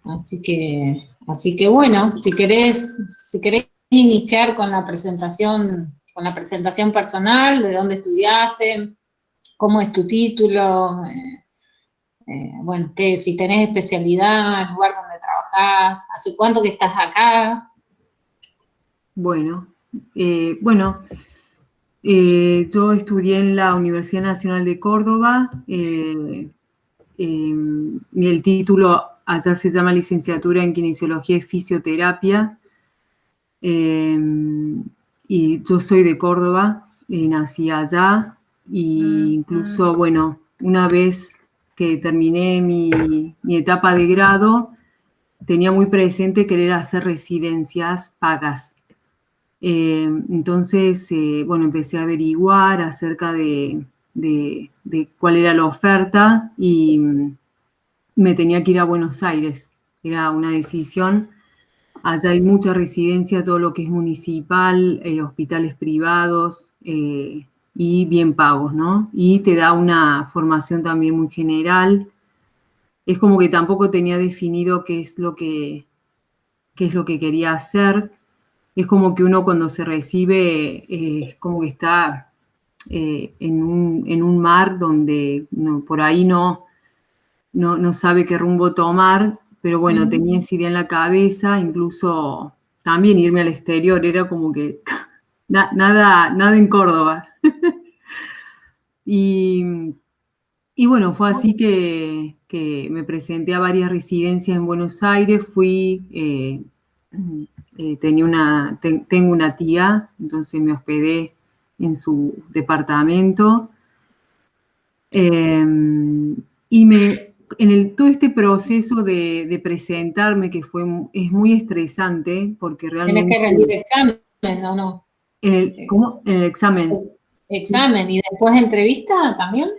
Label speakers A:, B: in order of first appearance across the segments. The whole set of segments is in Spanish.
A: Así que bueno, si querés iniciar con la presentación personal, de dónde estudiaste, cómo es tu título, bueno, si tenés especialidad, el lugar donde trabajás, hace cuánto que estás acá.
B: Bueno, yo estudié en la Universidad Nacional de Córdoba. El título allá se llama Licenciatura en Kinesiología y Fisioterapia. Y yo soy de Córdoba, nací allá, e incluso, bueno, una vez que terminé mi etapa de grado, tenía muy presente querer hacer residencias pagas. Entonces, bueno, empecé a averiguar acerca de cuál era la oferta y me tenía que ir a Buenos Aires. Era una decisión. Allá hay mucha residencia, todo lo que es municipal, hospitales privados y bien pagos, ¿no? Y te da una formación también muy general. Es como que tampoco tenía definido qué es lo que quería hacer. Es como que uno cuando se recibe es como que está en un mar donde por ahí no sabe qué rumbo tomar, pero bueno, tenía esa idea en la cabeza, incluso también irme al exterior, era como que nada en Córdoba. Y bueno, fue así que me presenté a varias residencias en Buenos Aires, tengo una tía, entonces me hospedé en su departamento. Todo este proceso de presentarme, que es muy estresante, porque
A: Tenés
B: realmente...
A: que rendir examen, ¿o no?
B: ¿Cómo? El examen.
A: Examen, y después entrevista también.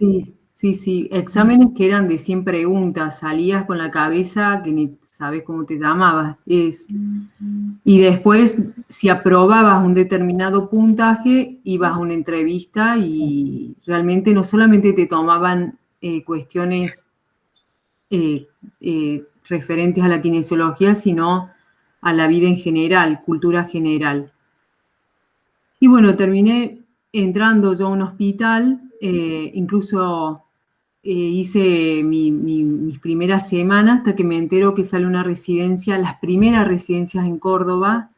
B: Sí, exámenes que eran de 100 preguntas, salías con la cabeza que ni sabes cómo te llamabas. Y después, si aprobabas un determinado puntaje, ibas a una entrevista y realmente no solamente te tomaban cuestiones referentes a la kinesiología, sino a la vida en general, cultura general. Y bueno, terminé entrando yo a un hospital, incluso hice mis primeras semanas hasta que me entero que sale una residencia, las primeras residencias en Córdoba,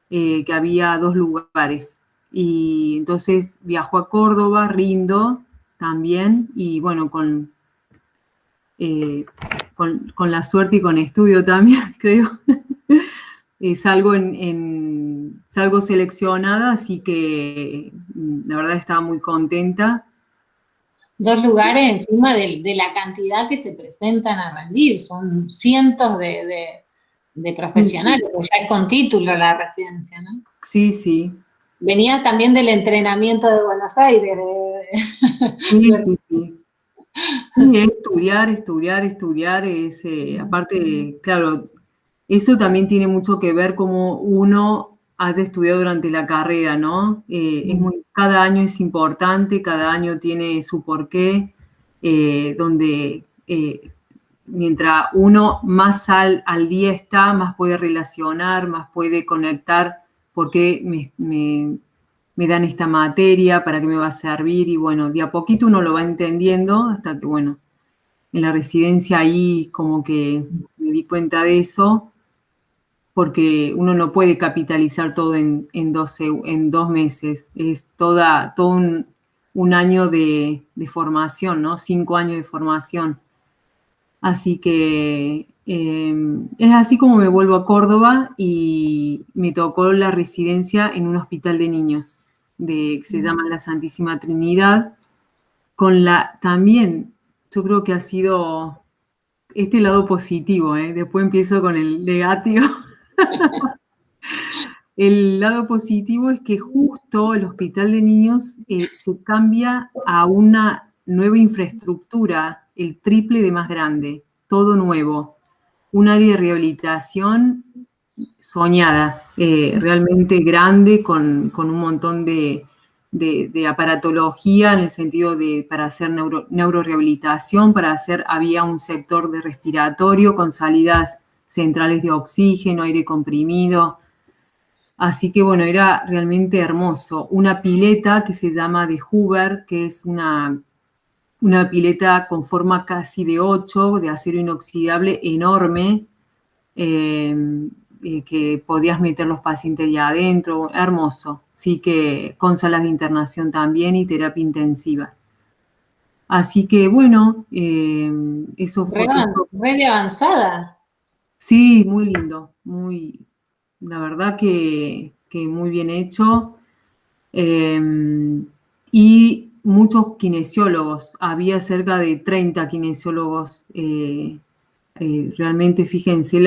B: que había 2 lugares. Y entonces viajo a Córdoba, rindo también, y bueno, con la suerte y con estudio también, creo. Salgo seleccionada, así que la verdad estaba muy contenta.
A: 2 lugares encima de la cantidad que se presentan a rendir, son cientos de profesionales,
B: Sí.
A: pues ya es con título la residencia, ¿no?
B: Sí.
A: Venías también del entrenamiento de Buenos Aires.
B: Sí. Sí, estudiar, aparte, claro, eso también tiene mucho que ver cómo uno haya estudiado durante la carrera, ¿no? Cada año es importante, cada año tiene su porqué, donde mientras uno más al día está, más puede relacionar, más puede conectar por qué me dan esta materia, para qué me va a servir, y bueno, de a poquito uno lo va entendiendo hasta que, bueno, en la residencia ahí como que me di cuenta de eso, porque uno no puede capitalizar todo en 2 meses, es todo un año de formación, ¿no? 5 años de formación. Así que es así como me vuelvo a Córdoba y me tocó la residencia en un hospital de niños, que se llama La Santísima Trinidad, también yo creo que ha sido este lado positivo, después empiezo con el negativo. El lado positivo es que justo el hospital de niños se cambia a una nueva infraestructura, el triple de más grande, todo nuevo. Un área de rehabilitación soñada, realmente grande, con un montón de aparatología en el sentido de para hacer neurorehabilitación, había un sector de respiratorio con salidas centrales de oxígeno, aire comprimido. Así que bueno, era realmente hermoso. Una pileta que se llama de Hoover, que es una pileta con forma casi de 8, de acero inoxidable, enorme, que podías meter los pacientes allá adentro, hermoso. Sí, que con salas de internación también y terapia intensiva. Así que bueno, eso fue.
A: Re de avanzada.
B: Sí, muy lindo, la verdad que muy bien hecho. Y muchos kinesiólogos, había cerca de 30 kinesiólogos. Realmente fíjense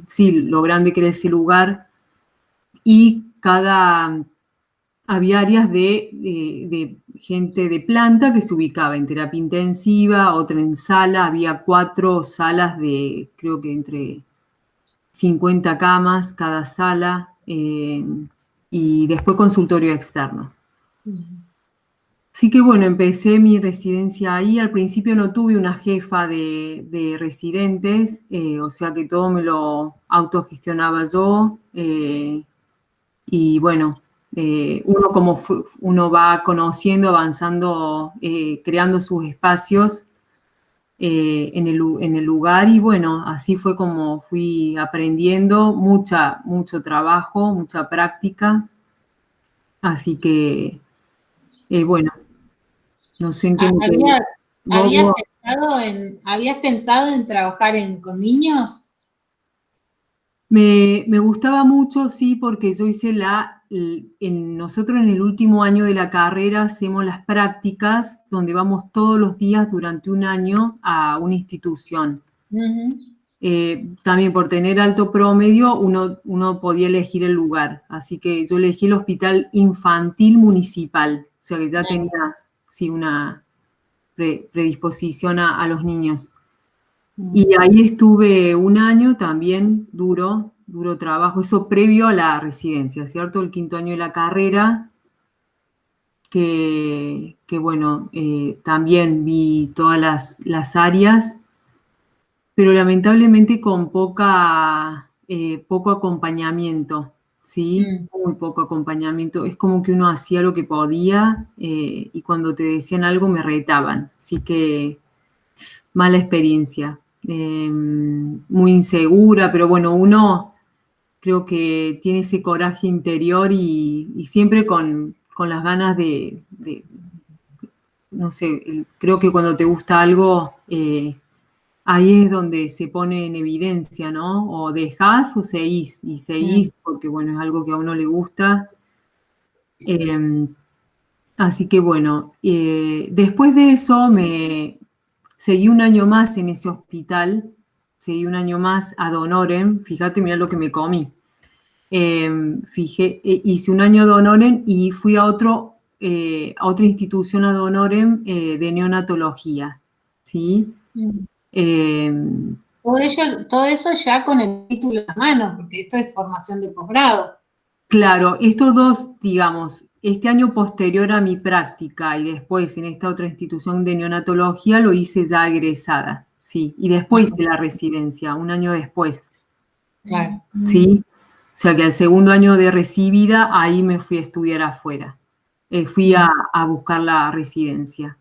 B: sí, lo grande que era ese lugar. Y había áreas de gente de planta que se ubicaba en terapia intensiva, otra en sala, había 4 salas de, creo que entre 50 camas cada sala, y después consultorio externo. Así que bueno, empecé mi residencia ahí. Al principio no tuve una jefa de residentes, o sea que todo me lo autogestionaba yo. Y bueno, uno va conociendo, avanzando, creando sus espacios en el lugar, y bueno, así fue como fui aprendiendo, mucho trabajo, mucha práctica. Así que, bueno, no sé en qué me quedé.
A: ¿Habías pensado en trabajar con niños?
B: Me gustaba mucho, sí, porque yo hice nosotros en el último año de la carrera hacemos las prácticas, donde vamos todos los días durante un año a una institución. También por tener alto promedio, uno podía elegir el lugar. Así que yo elegí el Hospital Infantil Municipal, o sea que ya tenía, sí, una predisposición a los niños. Y ahí estuve un año también, duro trabajo, eso previo a la residencia, ¿cierto? El 5º año de la carrera, que bueno, también vi todas las áreas, pero lamentablemente con poco acompañamiento, ¿sí? Muy poco acompañamiento. Es como que uno hacía lo que podía, y cuando te decían algo me retaban. Así que mala experiencia. Muy insegura, pero bueno, uno creo que tiene ese coraje interior y siempre con las ganas no sé, creo que cuando te gusta algo, ahí es donde se pone en evidencia, ¿no? O dejás o seguís, y seguís porque, bueno, es algo que a uno le gusta. Así que, bueno, después de eso seguí un año más en ese hospital, seguí un año más ad honorem, fíjate, mirá lo que me comí. Hice un año ad honorem y fui a otra institución ad honorem de neonatología, ¿sí?
A: Todo eso ya con el título en la mano, porque esto es formación de posgrado.
B: Claro, estos dos, digamos, este año posterior a mi práctica y después en esta otra institución de neonatología lo hice ya egresada, sí, y después hice la residencia, un año después.
A: Claro.
B: Sí, o sea que al 2º año de recibida, ahí me fui a estudiar afuera. Fui a buscar la residencia.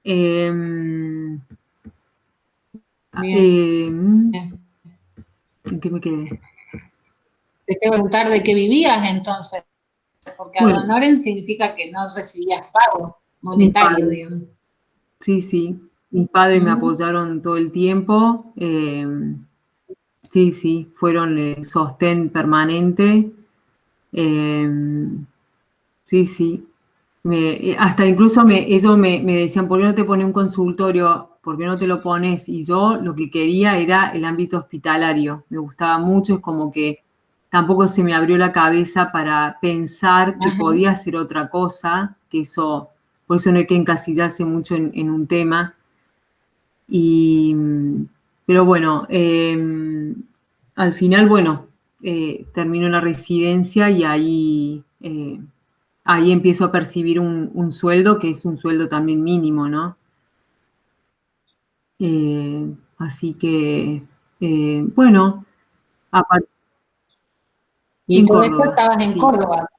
B: ¿En qué me quedé?
A: Te tengo que preguntar de qué vivías entonces, porque ad honorem significa que no recibías pago monetario, digamos.
B: Sí, mis padres me apoyaron todo el tiempo. Sí, fueron sostén permanente. Sí. Hasta incluso ellos me decían, ¿por qué no te pones un consultorio? ¿Por qué no te lo pones? Y yo lo que quería era el ámbito hospitalario. Me gustaba mucho, es como que tampoco se me abrió la cabeza para pensar que podía hacer otra cosa, por eso no hay que encasillarse mucho en un tema. Pero bueno, al final, bueno, termino la residencia y ahí empiezo a percibir un sueldo que es un sueldo también mínimo, ¿no? Así que Bueno, a par-
A: Y
B: en
A: todo esto
B: Córdoba,
A: estabas en
B: sí.
A: Córdoba.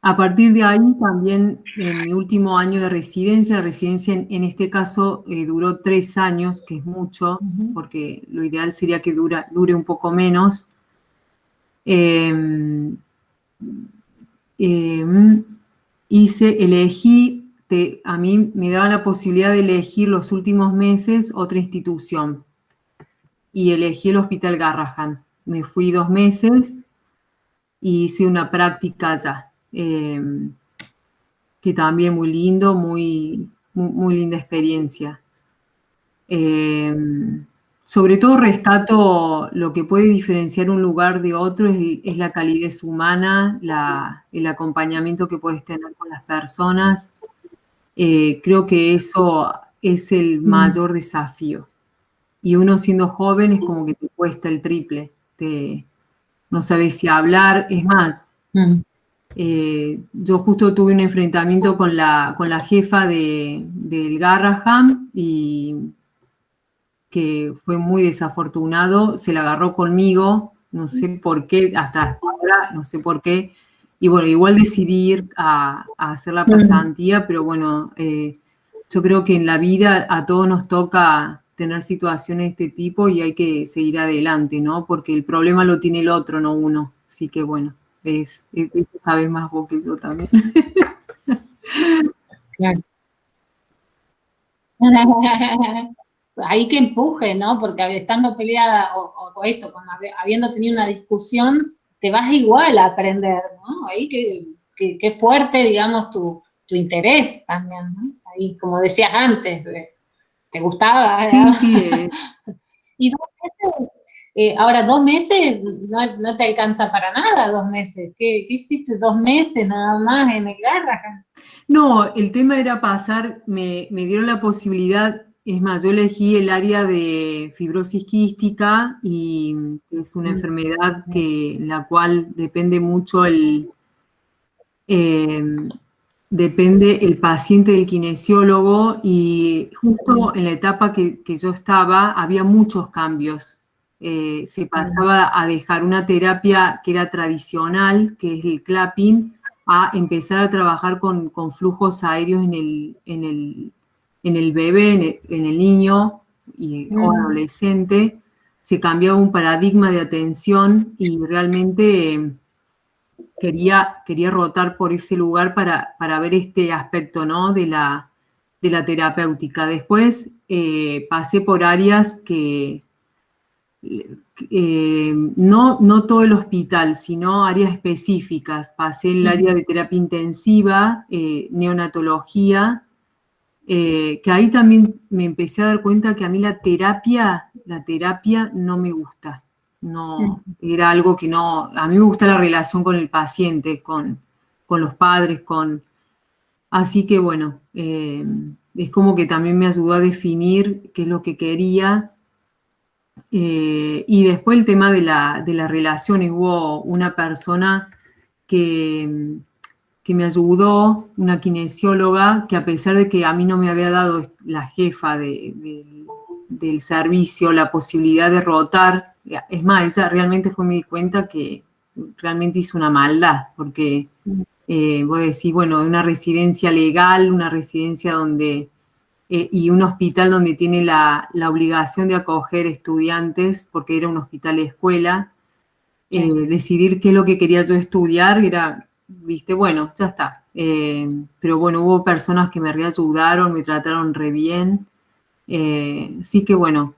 B: A partir de ahí también en mi último año de residencia, la residencia en este caso duró 3 años, que es mucho,
A: Ujú.
B: porque lo ideal sería que dure un poco menos. Eh, eh, a mí me daba la posibilidad de elegir los últimos meses otra institución y elegí el Hospital Garrahan. Me fui 2 meses y hice una práctica allá. Que también muy lindo, muy linda experiencia. Eh, Sobre todo rescato lo que puede diferenciar un lugar de otro es la calidez humana, el acompañamiento que puedes tener con las personas. Creo que eso es el
A: Mm,
B: mayor desafío. Y uno siendo joven es como que te cuesta el triple. No sabes si hablar. Es más,
A: mm.
B: yo justo tuve un enfrentamiento con la jefa del Garraham y que fue muy desafortunado, se la agarró conmigo, no sé por qué, hasta ahora no sé por qué, y bueno, igual decidí ir a hacer la
A: Mm,
B: pasantía, pero bueno, yo creo que en la vida a todos nos toca tener situaciones de este tipo y hay que seguir adelante, ¿no? Porque el problema lo tiene el otro, no uno. Así que bueno, sabes más vos que yo también.
A: claro. Ahí que empuje, ¿no? Porque estando peleada o esto, habiendo tenido una discusión, te vas igual a aprender, ¿no? Ahí que fuerte, digamos, tu interés también, ¿no? Ahí, como decías antes, te gustaba,
B: Sí,
A: digamos.
B: sí,
A: Y 2 meses, ahora 2 meses no te alcanza para nada 2 meses. ¿Qué hiciste 2 meses nada más en el Garrahan?
B: no, el tema era pasar, me dieron la posibilidad, es más, yo elegí el área de fibrosis quística y es una enfermedad la cual depende mucho eh, depende el paciente del kinesiólogo y justo en la etapa que yo estaba había muchos cambios. Se pasaba a dejar una terapia que era tradicional, que es el clapping, a empezar a trabajar con flujos aéreos en el bebé, en el niño o adolescente. Se cambiaba un paradigma de atención y realmente quería rotar por ese lugar para ver este aspecto, ¿no? De la terapéutica. Después pasé por áreas que no todo el hospital, sino áreas específicas. Pasé en el área de terapia intensiva, neonatología, que ahí también me empecé a dar cuenta que a mí la terapia no me gusta. No, era algo que no, a mí me gusta la relación con el paciente, con los padres, así que bueno, es como que también me ayudó a definir qué es lo que quería. Y después el tema de las relaciones, hubo una persona que, que me ayudó, una kinesióloga, que a pesar de que a mí no me había dado la jefa del servicio la posibilidad de rotar, es más, ella realmente fue, me di cuenta que realmente hizo una maldad, porque vos decís, bueno, una residencia legal, una residencia donde, y un hospital donde tiene la obligación de acoger estudiantes, porque era un hospital de escuela, decidir qué es lo que quería yo estudiar, era, viste, bueno, ya está. Pero bueno, hubo personas que me reayudaron, me trataron re bien. Sí que bueno,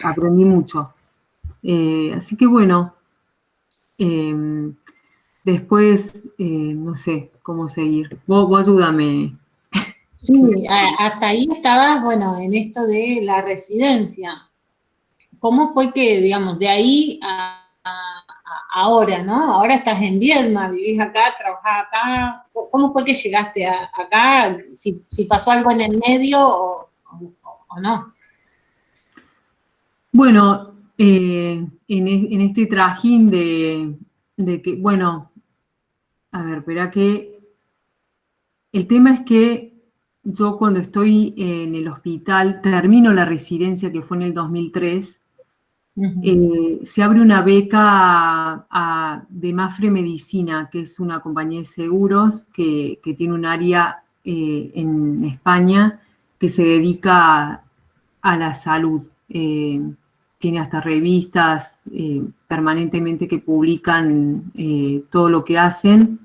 B: aprendí mucho. Así que bueno, eh, después no sé cómo seguir. Vos ayúdame.
A: Sí, hasta ahí estabas, bueno, en esto de la residencia. ¿Cómo fue que, digamos, de ahí a ahora, ¿no? Ahora estás en Viedma, vivís acá, trabajás acá. ¿Cómo fue que llegaste acá? Si pasó algo en el medio o no.
B: Bueno, en este trajín de que, bueno, a ver, espera que el tema es que yo cuando estoy en el hospital, termino la residencia que fue en el 2003, se abre una beca de Mafre Medicina, que es una compañía de seguros que tiene un área en España que se dedica a la salud. Tiene hasta revistas permanentemente que publican todo lo que hacen,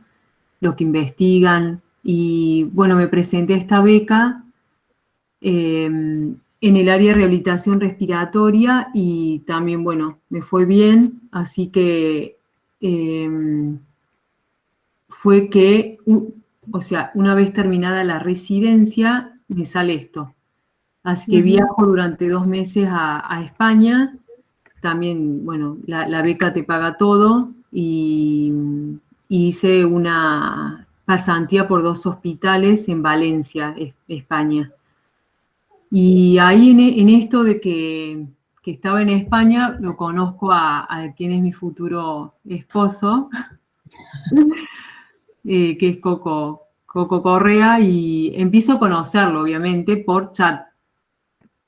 B: lo que investigan. Y bueno, me presenté a esta beca en el área de rehabilitación respiratoria y también, bueno, me fue bien, así que fue que, o sea, una vez terminada la residencia, me sale esto. Así que viajo durante 2 meses a España, también, bueno, la beca te paga todo y hice una pasantía por 2 hospitales en Valencia, España. Y ahí en esto de que estaba en España, lo conozco a quien es mi futuro esposo, que es Coco Correa, y empiezo a conocerlo, obviamente, por chat.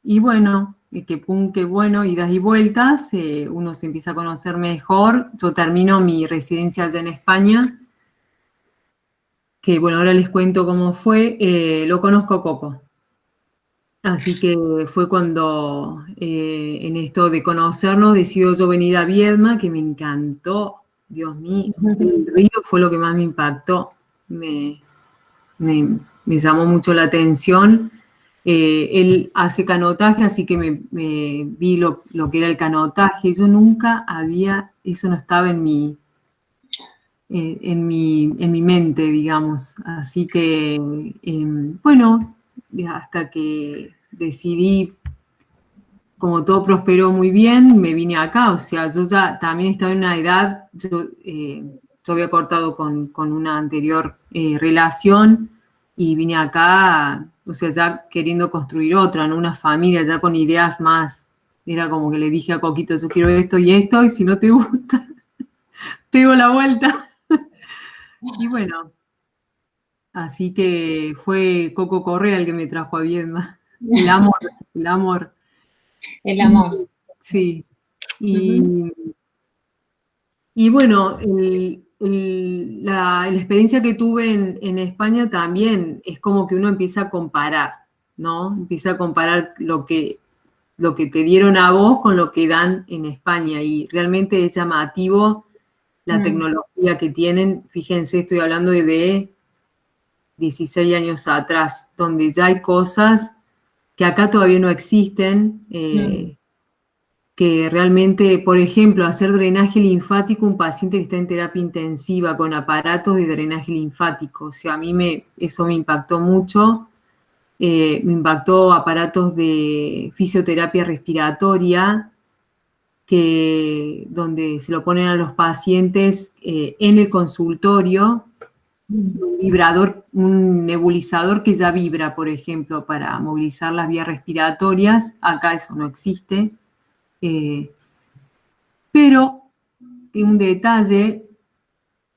B: Y bueno, que bueno, idas y vueltas, uno se empieza a conocer mejor. Yo termino mi residencia allá en España, que bueno, ahora les cuento cómo fue. Lo conozco a Coco. Así que fue cuando en esto de conocernos decido yo venir a Viedma, que me encantó, Dios mío, el río fue lo que más me impactó, me llamó mucho la atención. Él hace canotaje, así que me vi lo que era el canotaje. Yo nunca había, eso no estaba en mi mente, digamos. Así que, bueno, hasta que decidí, como todo prosperó muy bien, me vine acá. O sea, yo ya también estaba en una edad, yo había cortado con una anterior relación y vine acá, o sea, ya queriendo construir otra, ¿no? Una familia, ya con ideas más. Era como que le dije a Coquito, yo quiero esto, y si no te gusta, pego la vuelta. Y bueno, así que fue Coco Correa el que me trajo a Viedma. El amor, el amor.
A: El amor.
B: Sí. Y bueno, la experiencia que tuve en España también es como que uno empieza a comparar, ¿no? Empieza a comparar lo que te dieron a vos con lo que dan en España. Y realmente es llamativo la tecnología que tienen. Fíjense, estoy hablando de 16 años atrás, donde ya hay cosas que acá todavía no existen, que realmente, por ejemplo, hacer drenaje linfático, un paciente que está en terapia intensiva con aparatos de drenaje linfático, o sea, a mí eso me impactó mucho, me impactó aparatos de fisioterapia respiratoria, donde se lo ponen a los pacientes en el consultorio, un vibrador, un nebulizador que ya vibra, por ejemplo, para movilizar las vías respiratorias. Acá eso no existe. Pero, un detalle,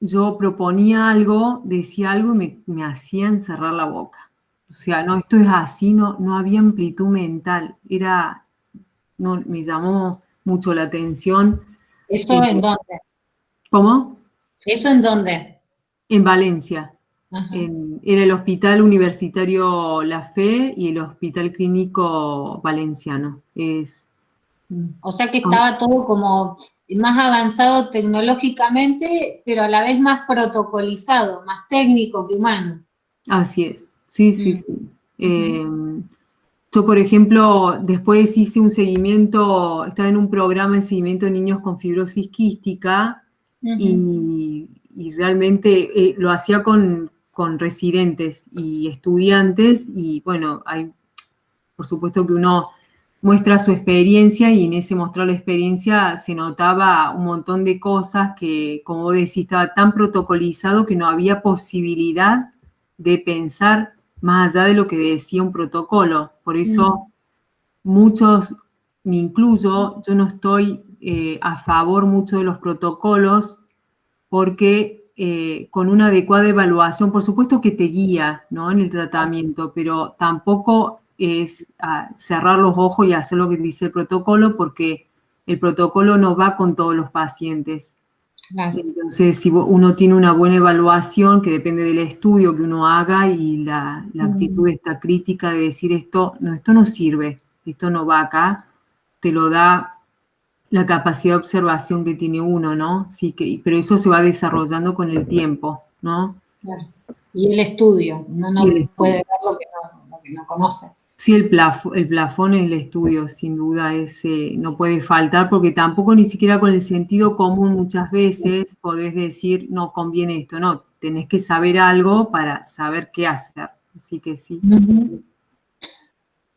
B: yo proponía algo, decía algo y me hacían cerrar la boca. O sea, no, esto es así, no había amplitud mental. No, me llamó mucho la atención.
A: ¿Eso en dónde?
B: ¿Cómo?
A: ¿Eso en dónde?
B: En Valencia. Era el Hospital Universitario La Fe y el Hospital Clínico Valenciano.
A: O sea que estaba todo como más avanzado tecnológicamente, pero a la vez más protocolizado, más técnico que humano.
B: Así es, sí. Yo, por ejemplo, después hice un seguimiento, estaba en un programa de seguimiento de niños con fibrosis quística y realmente lo hacía con residentes y estudiantes y bueno, por supuesto que uno muestra su experiencia y en ese mostrar la experiencia se notaba un montón de cosas que, como decís, estaba tan protocolizado que no había posibilidad de pensar más allá de lo que decía un protocolo. Por eso muchos, me incluyo, yo no estoy a favor mucho de los protocolos porque con una adecuada evaluación, por supuesto que te guía, ¿no?, en el tratamiento, pero tampoco es cerrar los ojos y hacer lo que dice el protocolo, porque el protocolo no va con todos los pacientes.
A: Claro.
B: Entonces, si uno tiene una buena evaluación, que depende del estudio que uno haga y la actitud esta crítica de decir esto no sirve, esto no va acá, te lo da la capacidad de observación que tiene uno, ¿no? Sí, pero eso se va desarrollando con el tiempo, ¿no?
A: Claro. Y el estudio, uno no puede ver lo que no conoce.
B: Sí, el plafón en el estudio, sin duda, no puede faltar, porque tampoco ni siquiera con el sentido común muchas veces podés decir, no, conviene esto, no, tenés que saber algo para saber qué hacer, así que sí.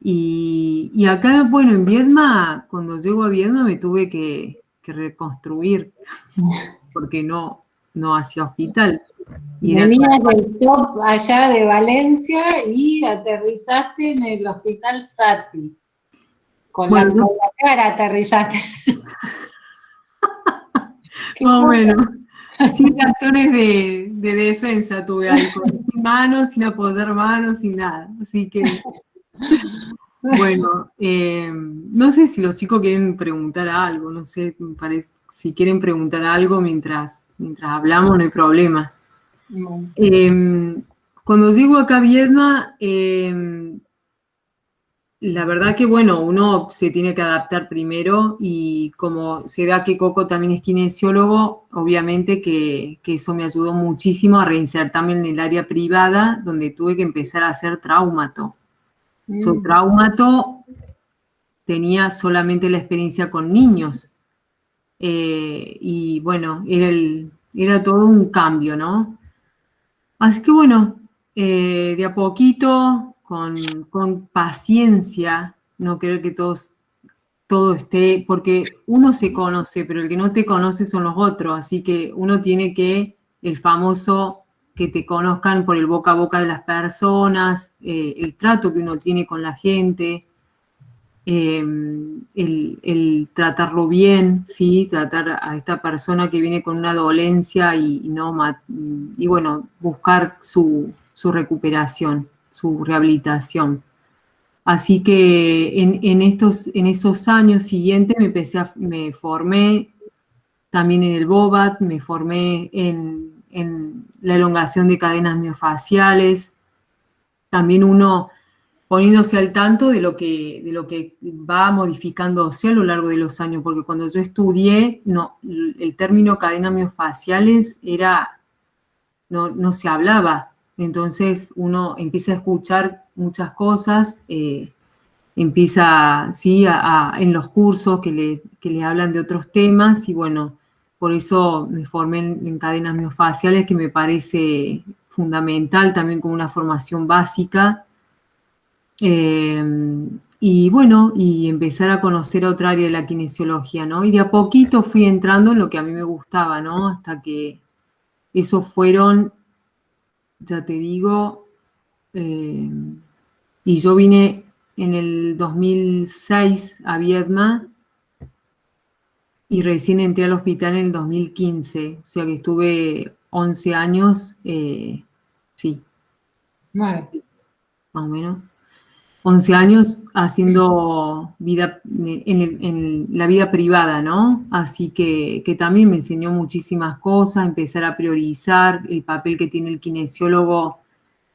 B: Y acá, bueno, en Viedma, cuando llego a Viedma me tuve que reconstruir, porque no hacía hospital.
A: Venías del top allá de Valencia y aterrizaste en el hospital Sati. Con la cara aterrizaste.
B: Más o menos. Sin acciones de defensa tuve ahí, sin manos, sin apoyar manos, sin nada. Así que, bueno, no sé si los chicos quieren preguntar algo, no sé, si quieren preguntar algo mientras hablamos, no hay problema. Cuando llego acá a Viedma, la verdad que, bueno, uno se tiene que adaptar primero y como se da que Coco también es kinesiólogo, obviamente que eso me ayudó muchísimo a reinsertarme en el área privada, donde tuve que empezar a hacer traumato. Yo traumato tenía solamente la experiencia con niños y, bueno, era todo un cambio, ¿no? Así que, bueno, de a poquito, con paciencia, no creer que todo esté, porque uno se conoce, pero el que no te conoce son los otros, así que uno tiene el famoso, que te conozcan por el boca a boca de las personas, el trato que uno tiene con la gente, el tratarlo bien, ¿sí? Tratar a esta persona que viene con una dolencia y bueno, buscar su recuperación, su rehabilitación. Así que en esos años siguientes me formé también en el BOBAT, me formé en la elongación de cadenas miofaciales. También uno poniéndose al tanto de lo que va modificándose a lo largo de los años, porque cuando yo estudié, el término cadenas miofaciales no se hablaba. Entonces uno empieza a escuchar muchas cosas, empieza, sí, en los cursos que le hablan de otros temas y bueno, por eso me formé en cadenas miofaciales, que me parece fundamental también como una formación básica. Y bueno, y empezar a conocer otra área de la kinesiología, ¿no? Y de a poquito fui entrando en lo que a mí me gustaba, ¿no? Hasta que esos fueron, ya te digo, y yo vine en el 2006 a Viedma y recién entré al hospital en el 2015, o sea que estuve 11 años, sí, más o menos, 11 años haciendo vida en la vida privada, ¿no? Así que también me enseñó muchísimas cosas, empezar a priorizar el papel que tiene el kinesiólogo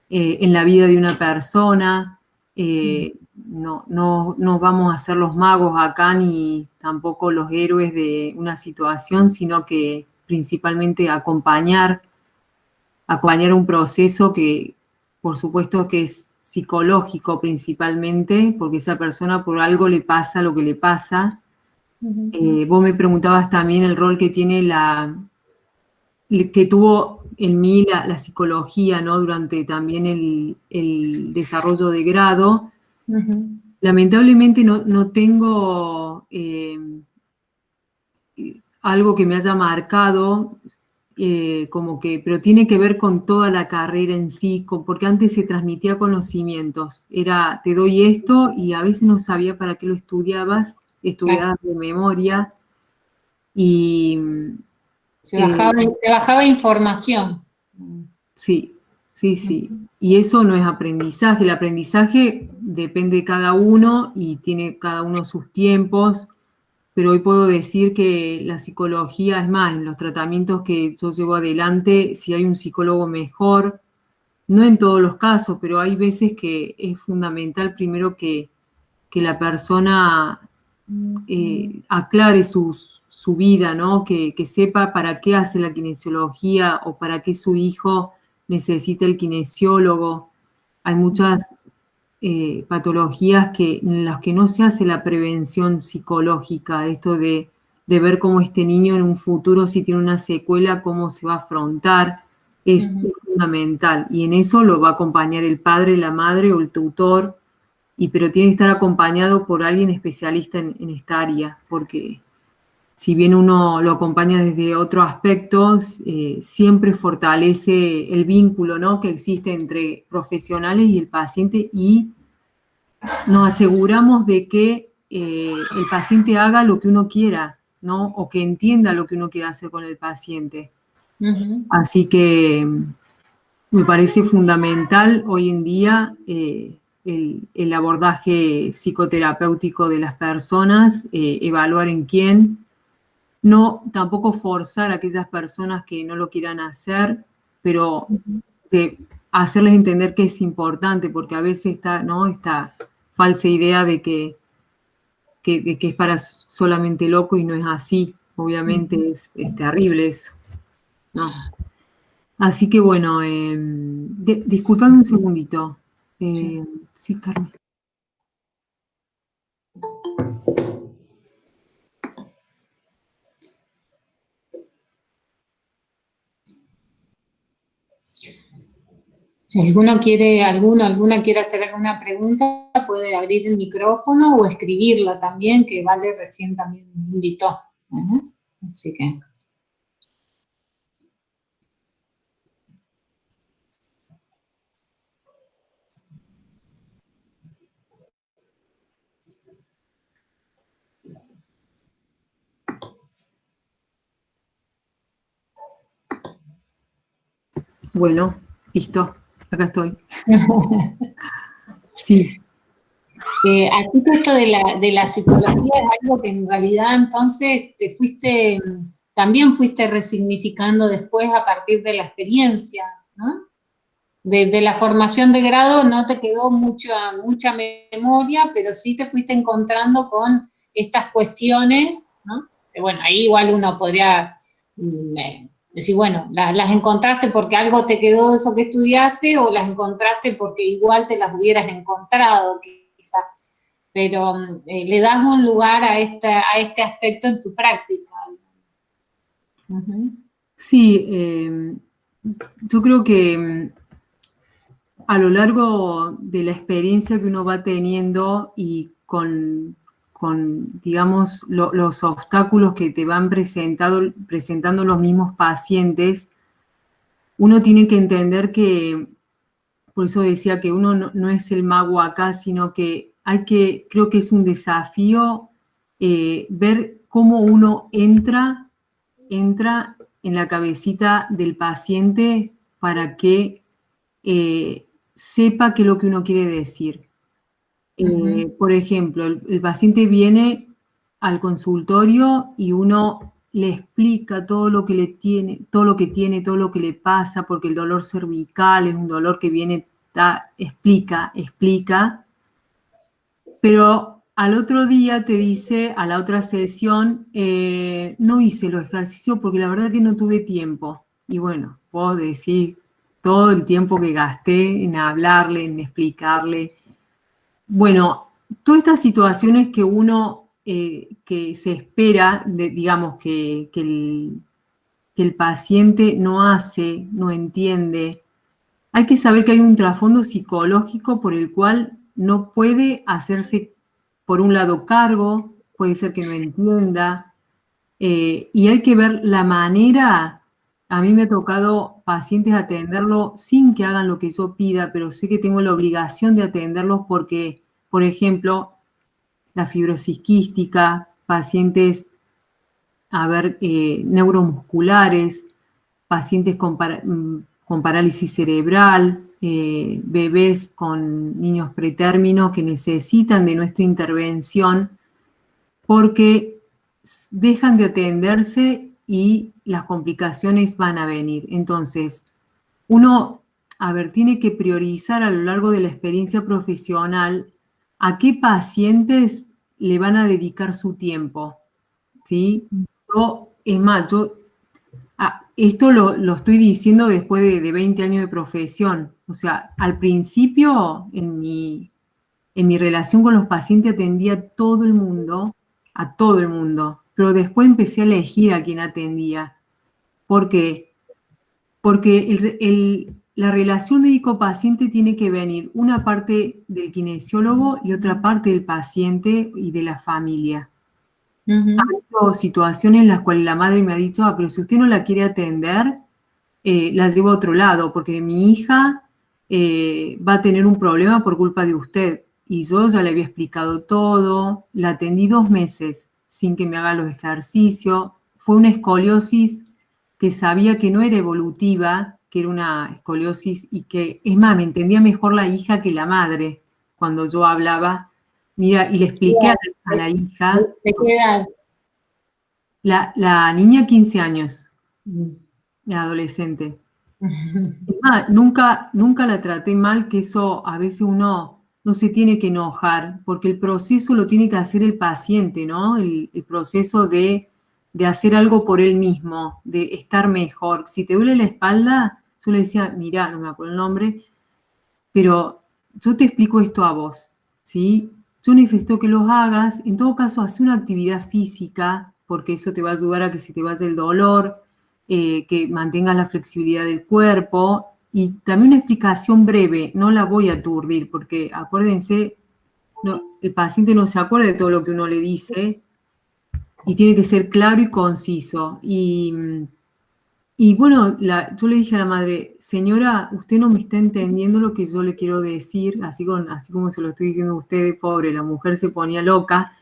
B: en la vida de una persona. No vamos a ser los magos acá ni tampoco los héroes de una situación, sino que principalmente acompañar un proceso que, por supuesto, que es psicológico principalmente, porque esa persona por algo le pasa lo que le pasa. Vos me preguntabas también el rol que tiene que tuvo en mí la psicología, ¿no? Durante también el desarrollo de grado. Lamentablemente no tengo algo que me haya marcado, pero tiene que ver con toda la carrera en sí, porque antes se transmitía conocimientos. Era, te doy esto y a veces no sabía para qué lo estudiabas de memoria. Y
A: Se bajaba información.
B: Sí, sí, sí. Y eso no es aprendizaje. El aprendizaje depende de cada uno y tiene cada uno sus tiempos, pero hoy puedo decir que la psicología, es más, en los tratamientos que yo llevo adelante, si hay un psicólogo mejor, no en todos los casos, pero hay veces que es fundamental primero que la persona aclare su vida, ¿no? Que sepa para qué hace la kinesiología o para qué su hijo necesita el kinesiólogo. Hay muchas patologías en las que no se hace la prevención psicológica, esto de ver cómo este niño en un futuro, si tiene una secuela, cómo se va a afrontar, es fundamental. Y en eso lo va a acompañar el padre, la madre o el tutor, pero tiene que estar acompañado por alguien especialista en esta área, porque si bien uno lo acompaña desde otros aspectos, siempre fortalece el vínculo, ¿no?, que existe entre profesionales y el paciente, y nos aseguramos de que el paciente haga lo que uno quiera, ¿no?, o que entienda lo que uno quiere hacer con el paciente. Así que me parece fundamental hoy en día el abordaje psicoterapéutico de las personas, evaluar en quién, no tampoco forzar a aquellas personas que no lo quieran hacer, pero hacerles entender que es importante, porque a veces está, ¿no?, esta falsa idea de que es para solamente loco, y no es así. Obviamente es terrible eso, ¿no? Así que bueno, discúlpame un segundito. Sí, Carmen.
A: Si alguna quiere hacer alguna pregunta, puede abrir el micrófono o escribirla también, que Vale recién también me invitó. Así que...
B: Bueno, listo, acá estoy. Sí.
A: Aquí esto de la psicología es algo que en realidad entonces también fuiste resignificando después a partir de la experiencia, ¿no? De la formación de grado no te quedó mucha memoria, pero sí te fuiste encontrando con estas cuestiones, ¿no? Bueno, ahí igual uno podría decir, bueno, las encontraste porque algo te quedó de eso que estudiaste, o las encontraste porque igual te las hubieras encontrado, quizás. Pero le das un lugar a este aspecto en tu práctica.
B: Sí, yo creo que a lo largo de la experiencia que uno va teniendo y con digamos, los obstáculos que te van presentando los mismos pacientes, uno tiene que entender que, por eso decía que uno no es el mago acá, sino que creo que es un desafío ver cómo uno entra en la cabecita del paciente para que sepa qué es lo que uno quiere decir. Por ejemplo, el paciente viene al consultorio y uno le explica todo lo que tiene, todo lo que le pasa, porque el dolor cervical es un dolor que viene, explica, pero al otro día te dice, a la otra sesión, no hice los ejercicios porque la verdad que no tuve tiempo. Y bueno, puedo decir todo el tiempo que gasté en hablarle, en explicarle. Bueno, todas estas situaciones que uno, que se espera, digamos, que el paciente no hace, no entiende, hay que saber que hay un trasfondo psicológico por el cual no puede hacerse, por un lado, cargo, puede ser que no entienda, y hay que ver la manera. A mí me ha tocado pacientes atenderlo sin que hagan lo que yo pida, pero sé que tengo la obligación de atenderlos porque, por ejemplo, la fibrosis quística, pacientes a ver neuromusculares, pacientes con parálisis cerebral, bebés con niños pretérminos que necesitan de nuestra intervención porque dejan de atenderse y las complicaciones van a venir. Entonces, uno, a ver, tiene que priorizar a lo largo de la experiencia profesional a qué pacientes le van a dedicar su tiempo, ¿sí? Es más, esto lo estoy diciendo después de 20 años de profesión. O sea, al principio, en mi relación con los pacientes atendía a todo el mundo, pero después empecé a elegir a quién atendía. ¿Por qué? Porque la relación médico-paciente tiene que venir una parte del kinesiólogo y otra parte del paciente y de la familia.
A: Ujú.
B: Ha habido situaciones en las cuales la madre me ha dicho, pero si usted no la quiere atender, la llevo a otro lado, porque mi hija va a tener un problema por culpa de usted. Y yo ya le había explicado todo, la atendí 2 meses sin que me haga los ejercicios. Fue una escoliosis que sabía que no era evolutiva, que era una escoliosis y que, es más, me entendía mejor la hija que la madre cuando yo hablaba. Mira, y le expliqué a la hija,
A: ¿De qué edad?
B: la niña 15 años,
A: Mm.
B: la adolescente. Nunca la traté mal, que eso a veces uno no se tiene que enojar, porque el proceso lo tiene que hacer el paciente, ¿no? El proceso de hacer algo por él mismo, de estar mejor. Si te duele la espalda, yo le decía, mirá, no me acuerdo el nombre, pero yo te explico esto a vos, ¿sí? Yo necesito que los hagas, en todo caso, haz una actividad física, porque eso te va a ayudar a que se te vaya el dolor, que mantengas la flexibilidad del cuerpo, y también una explicación breve, no la voy a aturdir, porque acuérdense, el paciente no se acuerda de todo lo que uno le dice, y tiene que ser claro y conciso. Y bueno, yo le dije a la madre, señora, usted no me está entendiendo lo que yo le quiero decir, así como se lo estoy diciendo a usted, pobre, la mujer se ponía loca,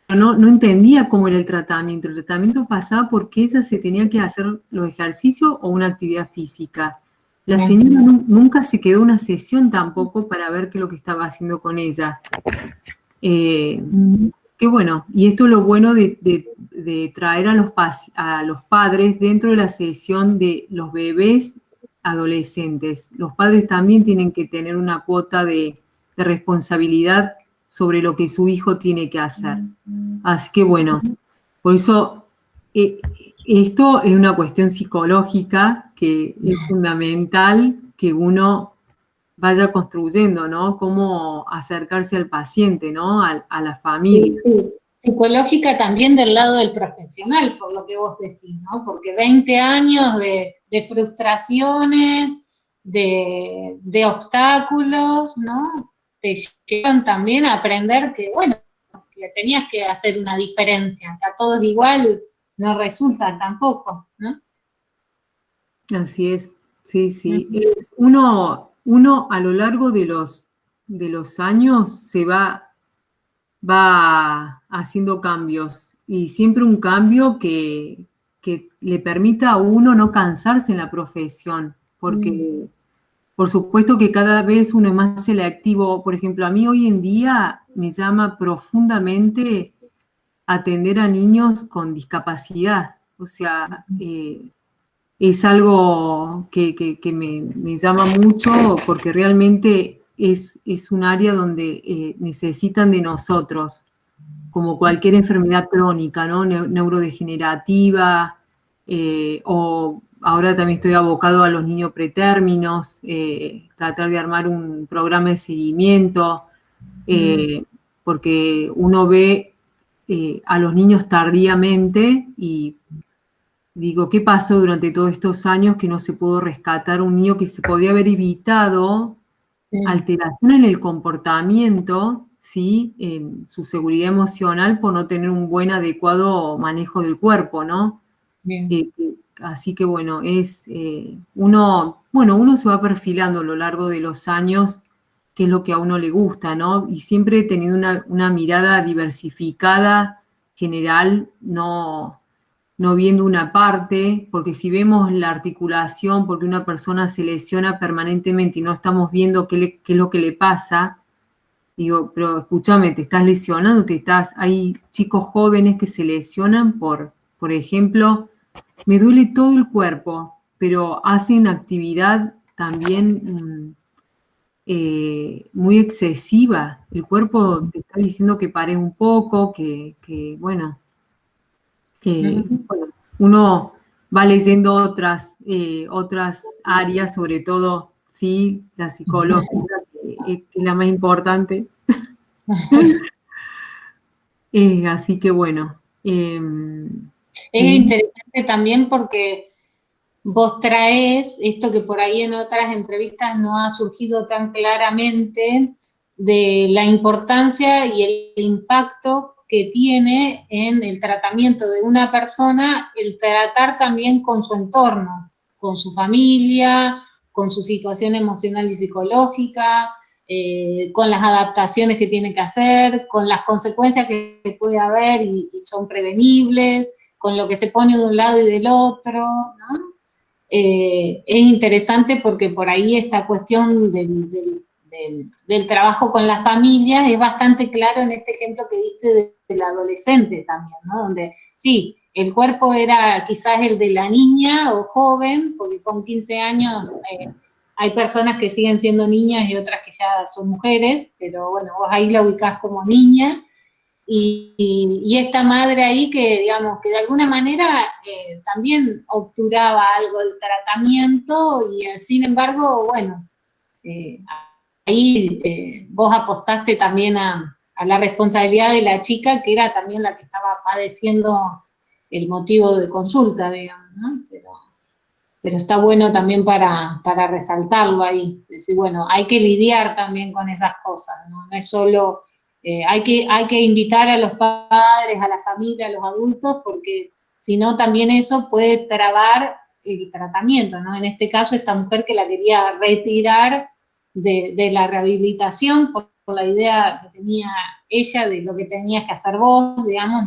B: pero no entendía cómo era el tratamiento. El tratamiento pasaba porque ella se tenía que hacer los ejercicios o una actividad física. La señora nunca se quedó una sesión tampoco para ver qué es lo que estaba haciendo con ella. Qué bueno, y esto es lo bueno de traer a los padres dentro de la sesión de los bebés adolescentes. Los padres también tienen que tener una cuota de responsabilidad sobre lo que su hijo tiene que hacer. Así que bueno, por eso esto es una cuestión psicológica que es fundamental que uno vaya construyendo, ¿no? Cómo acercarse al paciente, ¿no? A la familia.
A: Sí. Psicológica también del lado del profesional, por lo que vos decís, ¿no? Porque 20 años de frustraciones, de obstáculos, ¿no? Te llevan también a aprender que, bueno, que tenías que hacer una diferencia, que a todos igual no resulta tampoco, ¿no?
B: Así es, sí, sí.
A: Uh-huh.
B: Uno a lo largo de los años se va haciendo cambios y siempre un cambio que le permita a uno no cansarse en la profesión, porque por supuesto que cada vez uno es más selectivo. Por ejemplo, a mí hoy en día me llama profundamente atender a niños con discapacidad. O sea, es algo que me llama mucho porque realmente es un área donde necesitan de nosotros, como cualquier enfermedad crónica, ¿no? Neurodegenerativa, o ahora también estoy abocado a los niños pretérminos, tratar de armar un programa de seguimiento, porque uno ve a los niños tardíamente y digo, ¿qué pasó durante todos estos años que no se pudo rescatar un niño que se podía haber evitado alteración en el comportamiento, ¿sí? En su seguridad emocional por no tener un buen, adecuado manejo del cuerpo, ¿no? Así que bueno, uno se va perfilando a lo largo de los años qué es lo que a uno le gusta, ¿no? Y siempre he tenido una mirada diversificada, general, no no viendo una parte, porque si vemos la articulación, porque una persona se lesiona permanentemente y no estamos viendo qué es lo que le pasa, digo, pero escúchame, te estás lesionando, hay chicos jóvenes que se lesionan por ejemplo, me duele todo el cuerpo, pero hacen actividad también muy excesiva. El cuerpo te está diciendo que pares un poco, bueno, uno va leyendo otras áreas, sobre todo, sí, la psicológica, que es la más importante. Así que bueno.
A: Es interesante también porque vos traes esto que por ahí en otras entrevistas no ha surgido tan claramente, de la importancia y el impacto que tiene en el tratamiento de una persona el tratar también con su entorno, con su familia, con su situación emocional y psicológica, con las adaptaciones que tiene que hacer, con las consecuencias que puede haber y son prevenibles, con lo que se pone de un lado y del otro, ¿no? Es interesante porque por ahí esta cuestión del trabajo con las familias es bastante claro en este ejemplo que diste del adolescente también, ¿no? Donde sí, el cuerpo era quizás el de la niña o joven, porque con 15 años hay personas que siguen siendo niñas y otras que ya son mujeres, pero bueno, vos ahí la ubicás como niña. Y esta madre ahí que, digamos, que de alguna manera también obturaba algo del tratamiento y sin embargo, bueno, ahí vos apostaste también a la responsabilidad de la chica, que era también la que estaba padeciendo el motivo de consulta, digamos, ¿no? Pero está bueno también para resaltarlo ahí, decir, bueno, hay que lidiar también con esas cosas, ¿no? No es solo... hay que invitar a los padres, a la familia, a los adultos, porque si no también eso puede trabar el tratamiento, ¿no? En este caso, esta mujer que la quería retirar de la rehabilitación por la idea que tenía ella de lo que tenías que hacer vos, digamos,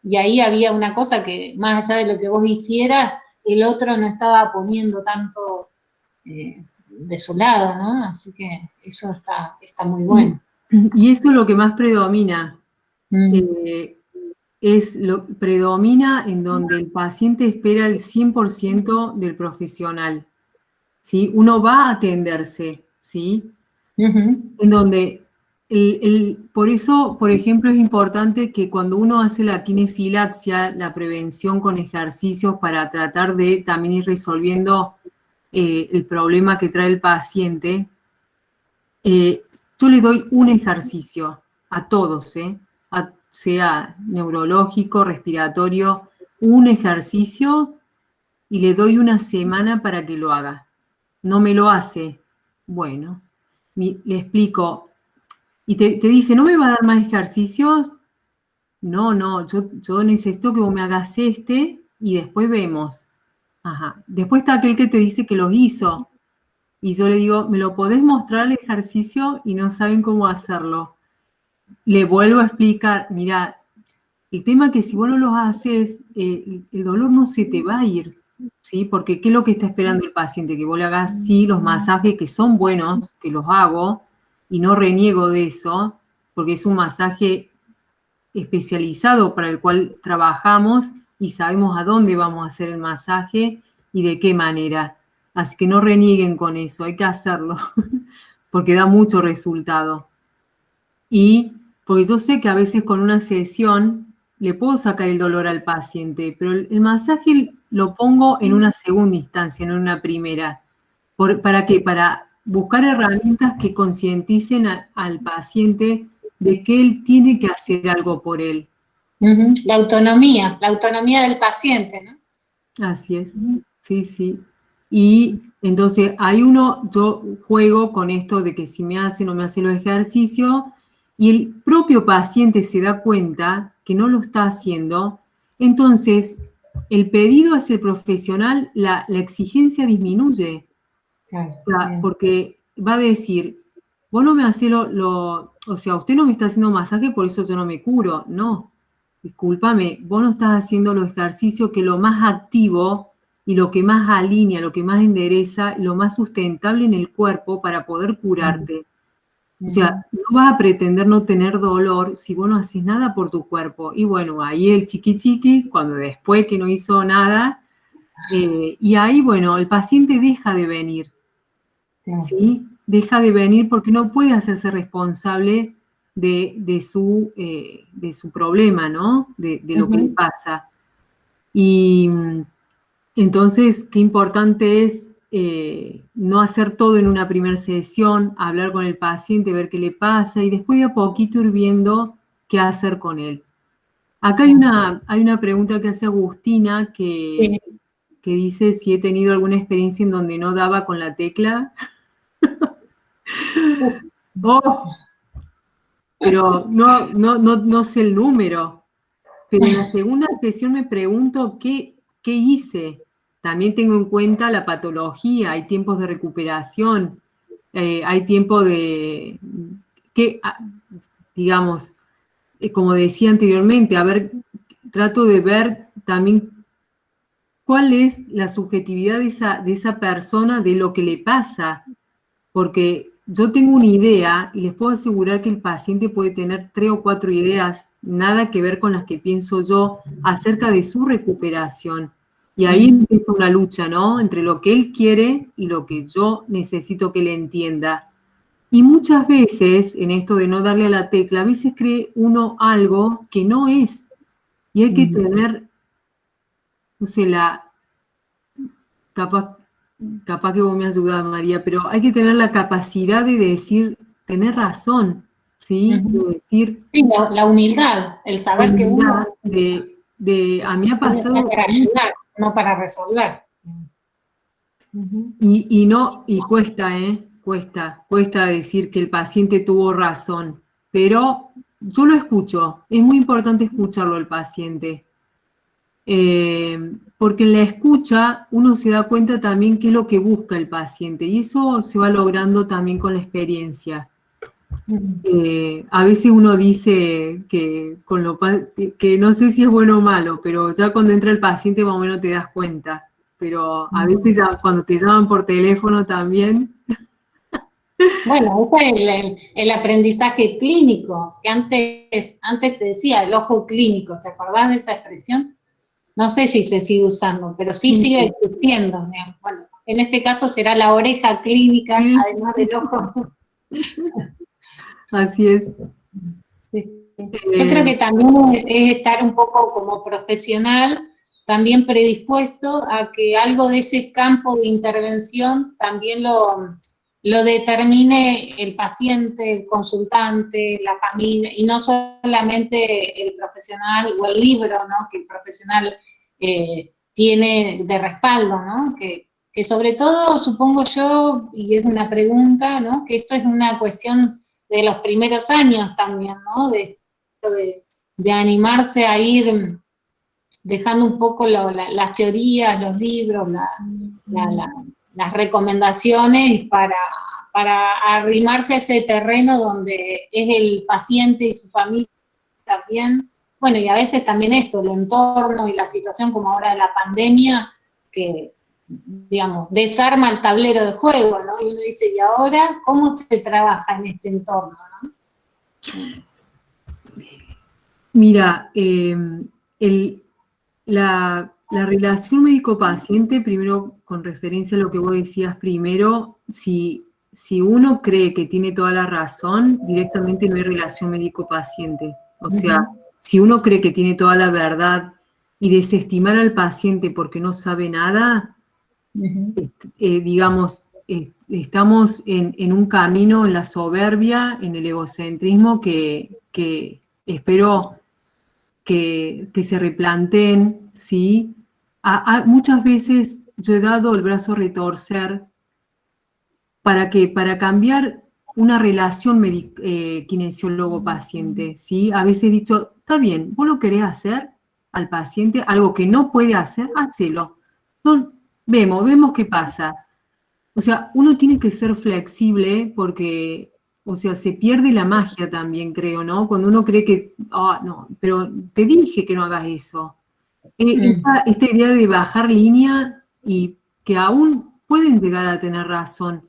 A: y ahí había una cosa que más allá de lo que vos hicieras, el otro no estaba poniendo tanto de su lado, ¿no? Así que eso está muy bueno.
B: Y eso es lo que más predomina. Predomina en donde el paciente espera el 100% del profesional, ¿sí? Uno va a atenderse, ¿sí? En donde, por eso, por ejemplo, es importante que cuando uno hace la quinefilaxia, la prevención con ejercicios para tratar de también ir resolviendo el problema que trae el paciente, yo le doy un ejercicio a todos, sea neurológico, respiratorio, un ejercicio y le doy una semana para que lo haga. No me lo hace. Bueno, le explico. Y te dice, ¿no me va a dar más ejercicios? No, yo necesito que vos me hagas y después vemos. Ajá. Después está aquel que te dice que los hizo. Y yo le digo, ¿me lo podés mostrar el ejercicio? Y no saben cómo hacerlo. Le vuelvo a explicar, mira, el tema es que si vos no los haces, el dolor no se te va a ir, ¿sí? Porque ¿qué es lo que está esperando el paciente? Que vos le hagas, sí, los masajes que son buenos, que los hago, y no reniego de eso, porque es un masaje especializado para el cual trabajamos y sabemos a dónde vamos a hacer el masaje y de qué manera. Así que no renieguen con eso, hay que hacerlo, porque da mucho resultado. Y porque yo sé que a veces con una sesión le puedo sacar el dolor al paciente, pero el masaje lo pongo en una segunda instancia, no en una primera. ¿Para qué? Para buscar herramientas que concienticen al paciente de que él tiene que hacer algo por él.
A: La autonomía del paciente, ¿no?
B: Así es, sí. Y entonces yo juego con esto de que si me hace o no me hace los ejercicios, y el propio paciente se da cuenta que no lo está haciendo, entonces el pedido hacia el profesional, la exigencia disminuye. Claro, porque va a decir, vos no me hacés o sea, usted no me está haciendo masaje, por eso yo no me curo. No, discúlpame, vos no estás haciendo los ejercicios que lo más activo y lo que más alinea, lo que más endereza, lo más sustentable en el cuerpo para poder curarte. O sea, no vas a pretender no tener dolor si vos no haces nada por tu cuerpo. Y bueno, ahí el chiqui, cuando después que no hizo nada, y ahí, bueno, el paciente deja de venir, ¿sí? Deja de venir porque no puede hacerse responsable de su problema, ¿no? De lo que le pasa. Y entonces, qué importante es no hacer todo en una primera sesión, hablar con el paciente, ver qué le pasa y después de a poquito ir viendo qué hacer con él. Acá hay una pregunta que hace Agustina que dice si he tenido alguna experiencia en donde no daba con la tecla. Oh, pero no sé el número. Pero en la segunda sesión me pregunto qué hice. También tengo en cuenta la patología, hay tiempos de recuperación, hay tiempo de, digamos, como decía anteriormente, trato de ver también cuál es la subjetividad de esa persona, de lo que le pasa, porque yo tengo una idea y les puedo asegurar que el paciente puede tener 3 o 4 ideas, nada que ver con las que pienso yo, acerca de su recuperación. Y ahí empieza una lucha, ¿no? Entre lo que él quiere y lo que yo necesito que él entienda. Y muchas veces, en esto de no darle a la tecla, a veces cree uno algo que no es. Y hay que tener, no sé, capaz que vos me ayudás, María, pero hay que tener la capacidad de decir, tener razón, ¿sí? De decir...
A: Sí, la humildad, el saber que uno...
B: A mí ha pasado...
A: Para ayudar, no para resolver.
B: Y cuesta, cuesta decir que el paciente tuvo razón, pero yo lo escucho, es muy importante escucharlo al paciente. Porque en la escucha uno se da cuenta también qué es lo que busca el paciente y eso se va logrando también con la experiencia. A veces uno dice que no sé si es bueno o malo, pero ya cuando entra el paciente más o menos te das cuenta. Pero a veces ya cuando te llaman por teléfono también.
A: Bueno, ese es el aprendizaje clínico, que antes se decía el ojo clínico, ¿te acordás de esa expresión? No sé si se sigue usando, pero sí sigue existiendo. Digamos. Bueno, en este caso será la oreja clínica, además del ojo.
B: Así es.
A: Sí, sí. Yo creo que también es estar un poco como profesional, también predispuesto a que algo de ese campo de intervención también lo determine el paciente, el consultante, la familia, y no solamente el profesional o el libro, ¿no? Que el profesional tiene de respaldo, ¿no? Que sobre todo, supongo yo, y es una pregunta, ¿no? Que esto es una cuestión de los primeros años también, ¿no? De animarse a ir dejando un poco las teorías, los libros, las recomendaciones para arrimarse a ese terreno donde es el paciente y su familia también. Bueno, y a veces también esto, el entorno y la situación como ahora de la pandemia, que, digamos, desarma el tablero de juego, ¿no? Y uno dice, ¿y ahora cómo se trabaja en este entorno, no?
B: Mira, la relación médico-paciente, primero, con referencia a lo que vos decías primero, si uno cree que tiene toda la razón, directamente no hay relación médico-paciente. O sea, si uno cree que tiene toda la verdad y desestimar al paciente porque no sabe nada, digamos, estamos en un camino, en la soberbia, en el egocentrismo que espero que se replanteen, ¿sí? Muchas veces yo he dado el brazo a retorcer para cambiar una relación kinesiólogo-paciente, ¿sí? A veces he dicho, está bien, vos lo querés hacer al paciente, algo que no puede hacer, hacelo. No, vemos qué pasa. O sea, uno tiene que ser flexible porque o sea, se pierde la magia también, creo, ¿no? Cuando uno cree que, no, pero te dije que no hagas eso. Esta idea de bajar línea y que aún pueden llegar a tener razón,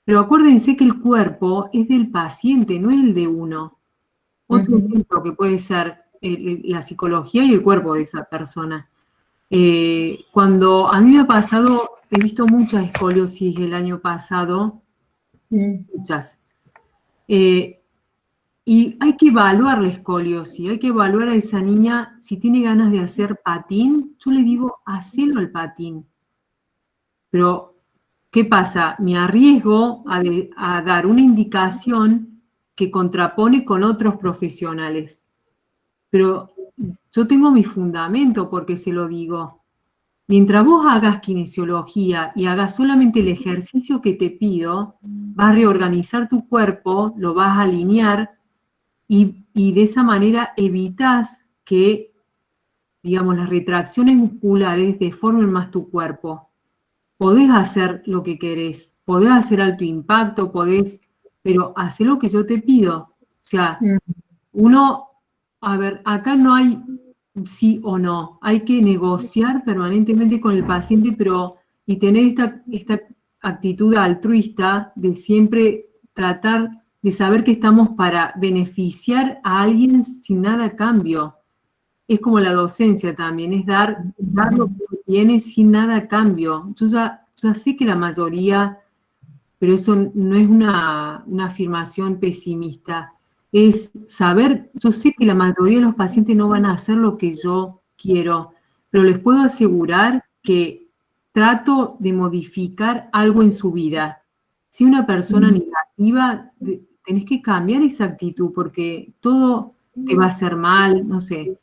B: pero acuérdense que el cuerpo es del paciente, no es el de uno. Otro ejemplo que puede ser la psicología y el cuerpo de esa persona. Cuando a mí me ha pasado, he visto muchas escoliosis el año pasado, muchas. Y hay que evaluar la escoliosis, hay que evaluar a esa niña si tiene ganas de hacer patín. Yo le digo, hacelo al patín. Pero, ¿qué pasa? Me arriesgo a dar una indicación que contrapone con otros profesionales. Pero yo tengo mi fundamento porque se lo digo. Mientras vos hagas kinesiología y hagas solamente el ejercicio que te pido, vas a reorganizar tu cuerpo, lo vas a alinear y de esa manera evitas que, digamos, las retracciones musculares deformen más tu cuerpo. Podés hacer lo que querés, podés hacer alto impacto, pero hacé lo que yo te pido. O sea, a ver, acá no hay sí o no, hay que negociar permanentemente con el paciente, y tener esta actitud altruista de siempre tratar de saber que estamos para beneficiar a alguien sin nada a cambio. Es como la docencia también, es dar lo que tiene sin nada a cambio. Yo ya sé que la mayoría, pero eso no es una afirmación pesimista, es saber, yo sé que la mayoría de los pacientes no van a hacer lo que yo quiero, pero les puedo asegurar que trato de modificar algo en su vida. Si una persona negativa, tenés que cambiar esa actitud porque todo te va a hacer mal, no sé.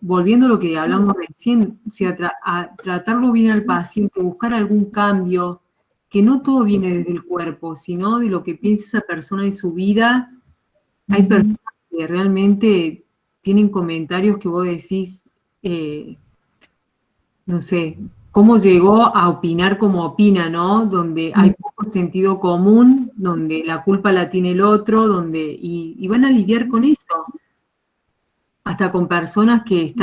B: Volviendo a lo que hablamos recién, o sea, a tratarlo bien al paciente, buscar algún cambio, que no todo viene desde el cuerpo, sino de lo que piensa esa persona en su vida. Hay personas que realmente tienen comentarios que vos decís, no sé, cómo llegó a opinar como opina, ¿no? Donde hay poco sentido común, donde la culpa la tiene el otro, y van a lidiar con eso. Hasta con personas que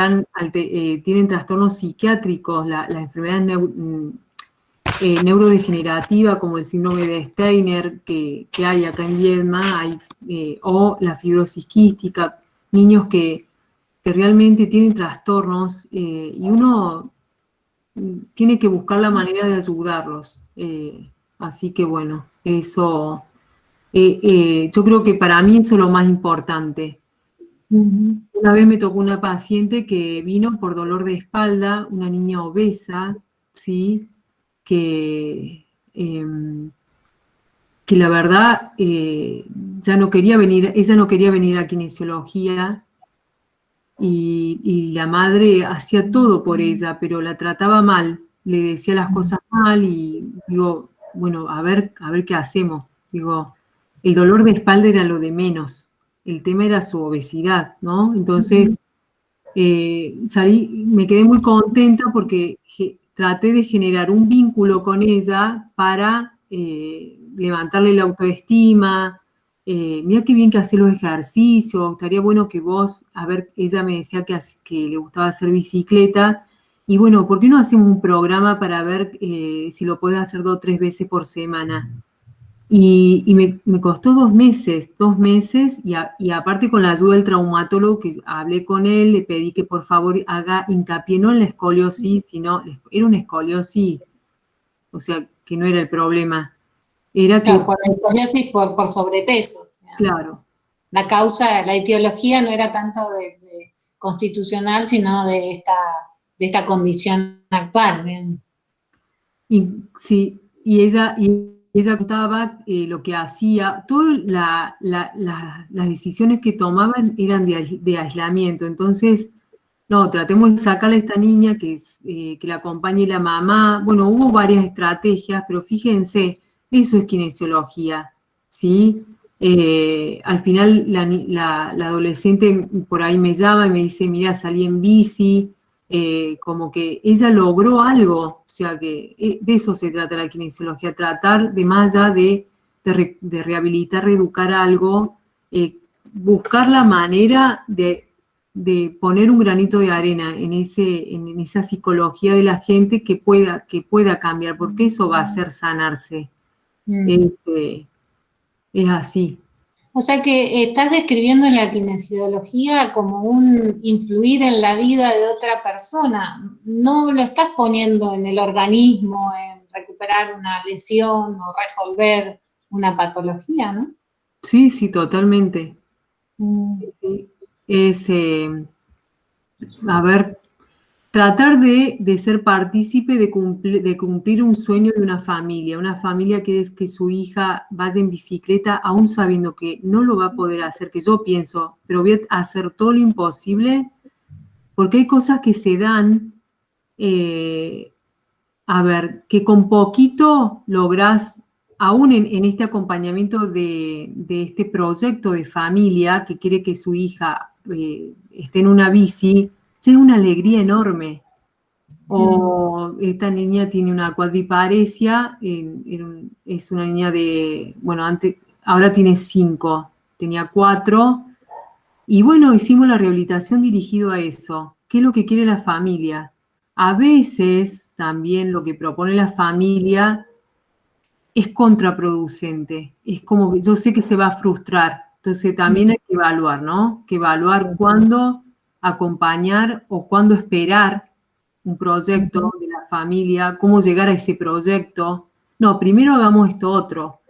B: tienen trastornos psiquiátricos, la enfermedad neurodegenerativa como el síndrome de Steiner que hay acá en Viedma, o la fibrosis quística, niños que realmente tienen trastornos y uno tiene que buscar la manera de ayudarlos. Así que bueno, eso, yo creo que para mí eso es lo más importante. Una vez me tocó una paciente que vino por dolor de espalda, una niña obesa, ¿sí? Que la verdad ella no quería venir a kinesiología y la madre hacía todo por ella, pero la trataba mal, le decía las cosas mal y digo, bueno, a ver qué hacemos. Digo, el dolor de espalda era lo de menos, el tema era su obesidad, ¿no? Entonces me quedé muy contenta porque traté de generar un vínculo con ella para levantarle la autoestima. Mira qué bien que hace los ejercicios, estaría bueno que vos, ella me decía que le gustaba hacer bicicleta, y bueno, ¿por qué no hacemos un programa para ver si lo podés hacer 2 o 3 veces por semana? Y me costó 2 meses, y aparte con la ayuda del traumatólogo que hablé con él, le pedí que por favor haga hincapié no en la escoliosis, sino, era una escoliosis, o sea, que no era el problema. Era
A: claro,
B: que...
A: por la escoliosis, por sobrepeso.
B: Claro.
A: La causa, la etiología no era tanto de constitucional, sino de esta condición actual.
B: Sí, y ella contaba lo que hacía, todas las decisiones que tomaban eran de aislamiento. Entonces, no, tratemos de sacarle a esta niña que la acompañe la mamá. Bueno, hubo varias estrategias, pero fíjense, eso es kinesiología, ¿sí? Al final la adolescente por ahí me llama y me dice, mira, salí en bici, como que ella logró algo, o sea que de eso se trata la kinesiología, tratar de más allá de de rehabilitar, reeducar algo, buscar la manera de poner un granito de arena en esa psicología de la gente que pueda cambiar, porque eso va a hacer sanarse. Es así.
A: O sea que estás describiendo en la kinesiología como un influir en la vida de otra persona. No lo estás poniendo en el organismo, en recuperar una lesión o resolver una patología, ¿no?
B: Sí, sí, totalmente. Es, a ver, tratar de ser partícipe de cumplir un sueño de una familia que es que su hija vaya en bicicleta, aún sabiendo que no lo va a poder hacer, que yo pienso, pero voy a hacer todo lo imposible, porque hay cosas que se dan, a ver, que con poquito lográs, aún en este acompañamiento de este proyecto de familia que quiere que su hija esté en una bici, es una alegría enorme. O esta niña tiene una cuadriparesia, es una niña ahora tiene 5, tenía 4, y bueno, hicimos la rehabilitación dirigido a eso. ¿Qué es lo que quiere la familia? A veces también lo que propone la familia es contraproducente. Es como que yo sé que se va a frustrar. Entonces también hay que evaluar, ¿no? Que evaluar cuándo acompañar o cuándo esperar un proyecto de la familia, cómo llegar a ese proyecto. No, primero hagamos esto otro.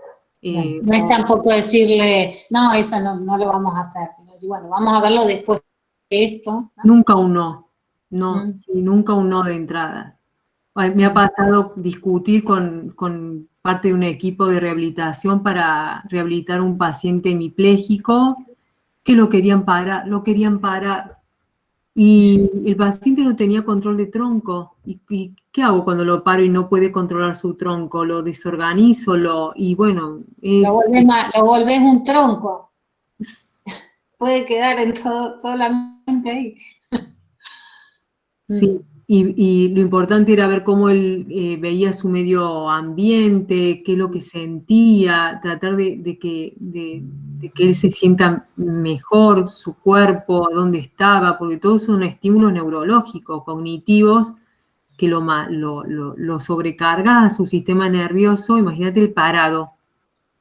A: No es tampoco decirle, no, eso no lo vamos a hacer, sino decir, bueno, vamos a verlo después de esto, ¿no?
B: Nunca un no, y nunca un no de entrada. Me ha pasado discutir con parte de un equipo de rehabilitación para rehabilitar un paciente hemipléjico que lo querían parar. Y el paciente no tenía control de tronco. ¿Y qué hago cuando lo paro y no puede controlar su tronco? Lo desorganizo, y bueno,
A: lo volvés un tronco. Puede quedar en solamente ahí.
B: Sí, y lo importante era ver cómo él veía su medio ambiente, qué es lo que sentía, tratar de que él se sienta mejor, su cuerpo, dónde estaba, porque todos son estímulos neurológicos, cognitivos, que lo sobrecarga a su sistema nervioso. Imagínate el parado,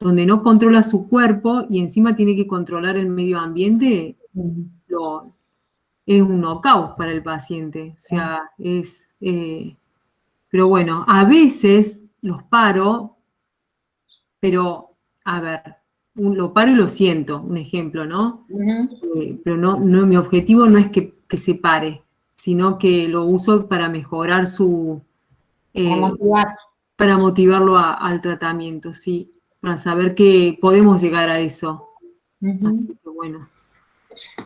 B: donde no controla su cuerpo y encima tiene que controlar el medio ambiente, es un knockout para el paciente. O sea, pero bueno, a veces los paro, pero, a ver, lo paro y lo siento, un ejemplo, ¿no? Pero no, mi objetivo no es que se pare, sino que lo uso para mejorar para motivarlo al tratamiento, sí, para saber que podemos llegar a eso. Así que bueno.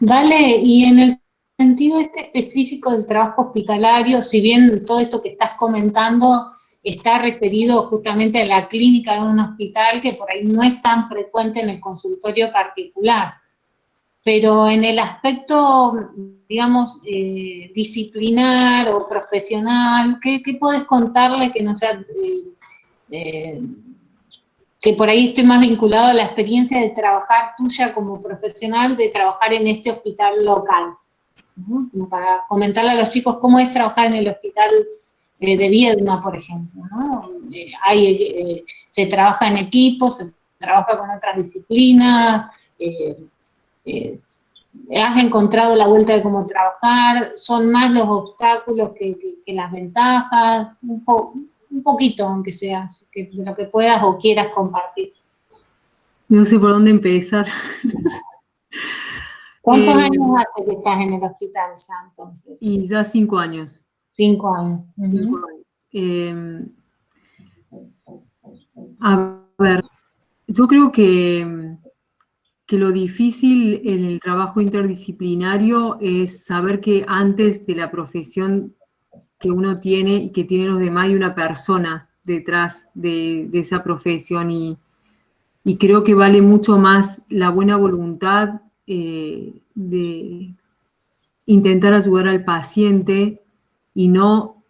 A: Vale, y en el sentido específico del trabajo hospitalario, si bien todo esto que estás comentando está referido justamente a la clínica de un hospital, que por ahí no es tan frecuente en el consultorio particular, pero en el aspecto, digamos, disciplinar o profesional, ¿qué podés contarle que no sea... que por ahí estoy más vinculado a la experiencia de trabajar tuya como profesional, de trabajar en este hospital local, ¿no? Como para comentarle a los chicos cómo es trabajar en el hospital de Viedma, por ejemplo, ¿no? Se trabaja en equipo, se trabaja con otras disciplinas, has encontrado la vuelta de cómo trabajar, son más los obstáculos que las ventajas, un poquito, aunque sea, de lo que puedas o quieras compartir.
B: No sé por dónde empezar.
A: ¿Cuántos años hace que estás en el hospital ya, entonces?
B: Y ya 5 años.
A: 5 años.
B: 5 años. A ver, yo creo que lo difícil en el trabajo interdisciplinario es saber que antes de la profesión que uno tiene y que tienen los demás hay una persona detrás de esa profesión, y creo que vale mucho más la buena voluntad de intentar ayudar al paciente y no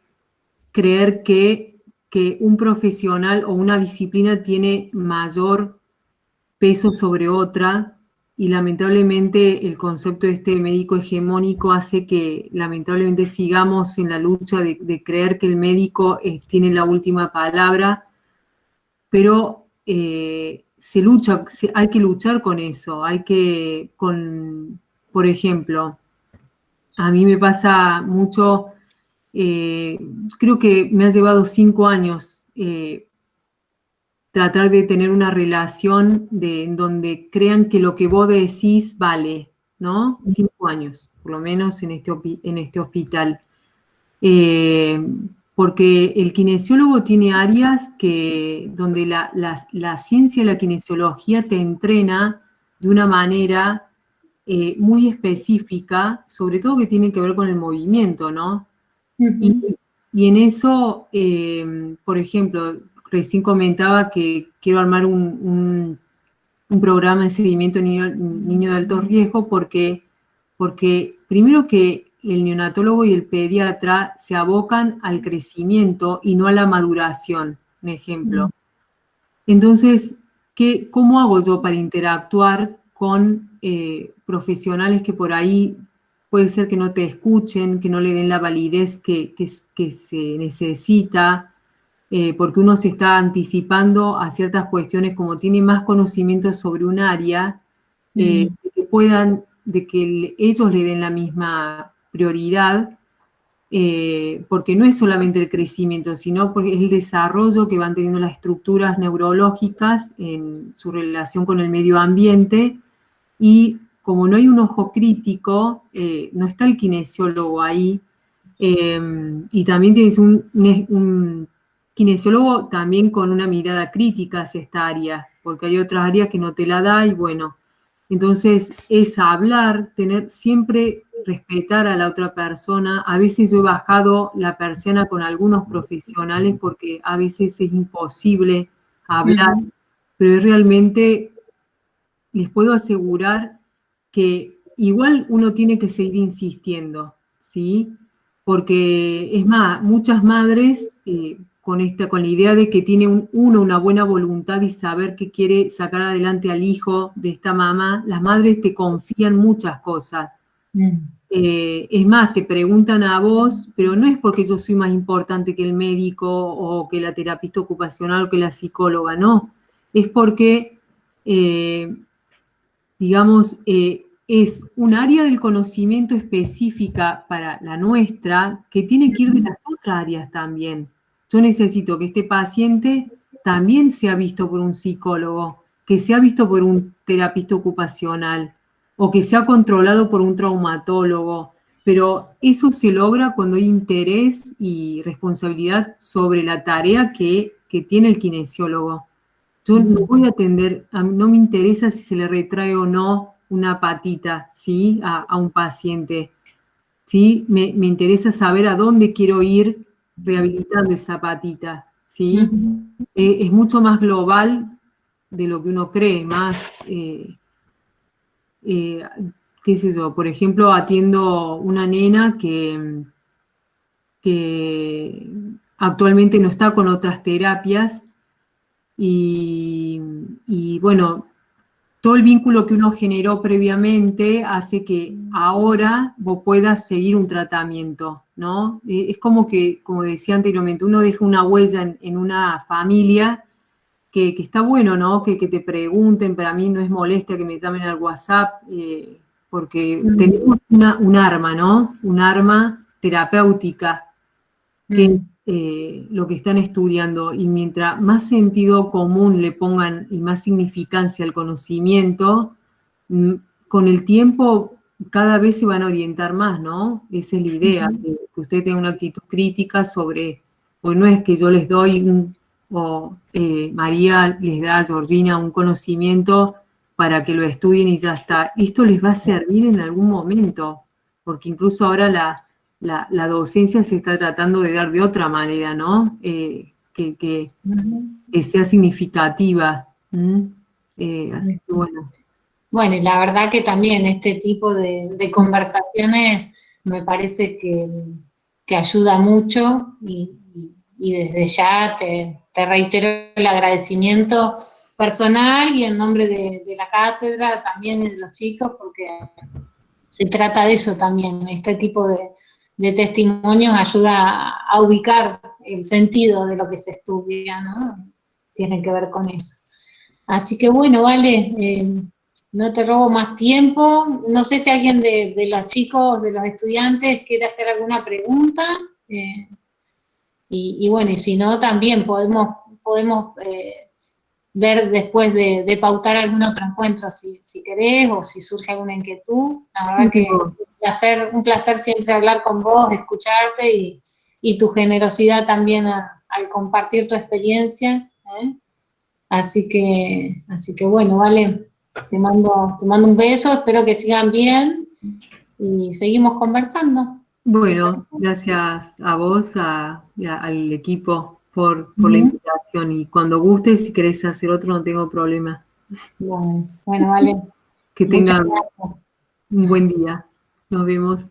B: creer que un profesional o una disciplina tiene mayor peso sobre otra, y lamentablemente el concepto de este médico hegemónico hace que lamentablemente sigamos en la lucha de creer que el médico tiene la última palabra, pero hay que luchar con eso, por ejemplo, a mí me pasa mucho, creo que me ha llevado 5 años tratar de tener una relación en donde crean que lo que vos decís vale, ¿no? 5 años, por lo menos en este hospital. Porque el kinesiólogo tiene áreas donde la ciencia de la kinesiología te entrena de una manera muy específica, sobre todo que tiene que ver con el movimiento, ¿no? Y en eso, por ejemplo, recién comentaba que quiero armar un programa de seguimiento niño de alto riesgo porque primero que el neonatólogo y el pediatra se abocan al crecimiento y no a la maduración, un ejemplo. Entonces, ¿cómo hago yo para interactuar con profesionales que por ahí puede ser que no te escuchen, que no le den la validez que se necesita? Porque uno se está anticipando a ciertas cuestiones, como tiene más conocimiento sobre un área, de que ellos le den la misma prioridad, porque no es solamente el crecimiento, sino porque es el desarrollo que van teniendo las estructuras neurológicas en su relación con el medio ambiente, y como no hay un ojo crítico, no está el kinesiólogo ahí, y también tienes un kinesiólogo también con una mirada crítica hacia esta área, porque hay otras áreas que no te la da, y bueno, entonces es hablar, siempre respetar a la otra persona. A veces yo he bajado la persiana con algunos profesionales porque a veces es imposible hablar, pero realmente les puedo asegurar que igual uno tiene que seguir insistiendo, ¿sí? Porque es más, muchas madres con la idea de que tiene uno una buena voluntad y saber que quiere sacar adelante al hijo de esta mamá, las madres te confían muchas cosas. Es más, te preguntan a vos, pero no es porque yo soy más importante que el médico o que la terapista ocupacional o que la psicóloga, no. Es porque digamos, es un área del conocimiento específica para la nuestra que tiene que ir de las otras áreas también. Yo necesito que este paciente también sea visto por un psicólogo, que sea visto por un terapista ocupacional o que sea controlado por un traumatólogo, pero eso se logra cuando hay interés y responsabilidad sobre la tarea que tiene el kinesiólogo. Yo no voy a atender, no me interesa si se le retrae o no una patita, ¿sí? A un paciente, ¿sí? Me interesa saber a dónde quiero ir rehabilitando esa patita, ¿sí? Es mucho más global de lo que uno cree, más, qué sé yo, por ejemplo, atiendo una nena que actualmente no está con otras terapias, y bueno, todo el vínculo que uno generó previamente hace que ahora vos puedas seguir un tratamiento, ¿no? Es como que, como decía anteriormente, uno deja una huella en una familia que está bueno, ¿no? Que te pregunten. Para mí no es molestia que me llamen al WhatsApp, porque tenemos un arma, ¿no? Un arma terapéutica, que lo que están estudiando, y mientras más sentido común le pongan y más significancia al conocimiento, con el tiempo cada vez se van a orientar más, ¿no? Esa es la idea, que usted tenga una actitud crítica sobre, pues no es que yo les doy María les da a Georgina un conocimiento para que lo estudien y ya está. Esto les va a servir en algún momento, porque incluso ahora la docencia se está tratando de dar de otra manera, ¿no? Que sea significativa. Así que bueno.
A: Bueno, y la verdad que también este tipo de conversaciones me parece que ayuda mucho, y desde ya te reitero el agradecimiento personal y en nombre de la cátedra también y de los chicos, porque se trata de eso también. Este tipo de testimonios ayuda a ubicar el sentido de lo que se estudia, ¿no? Tiene que ver con eso. Así que bueno, Vale, no te robo más tiempo. No sé si alguien de los chicos, de los estudiantes, quiere hacer alguna pregunta. Y bueno, y si no, también podemos ver después de pautar algún otro encuentro, si querés, o si surge alguna inquietud. La verdad que un placer siempre hablar con vos, escucharte, y tu generosidad también al compartir tu experiencia, ¿eh? Así que bueno, Vale, te mando un beso, espero que sigan bien, y seguimos conversando.
B: Bueno, gracias a vos y al equipo por la
A: Ujú.
B: invitación. Y cuando gustes, si querés hacer otro, no tengo problema.
A: Bueno, Vale,
B: Que
A: muchas
B: tengan
A: gracias.
B: un buen día. Nos vemos.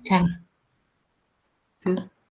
A: Chao.
B: Chao.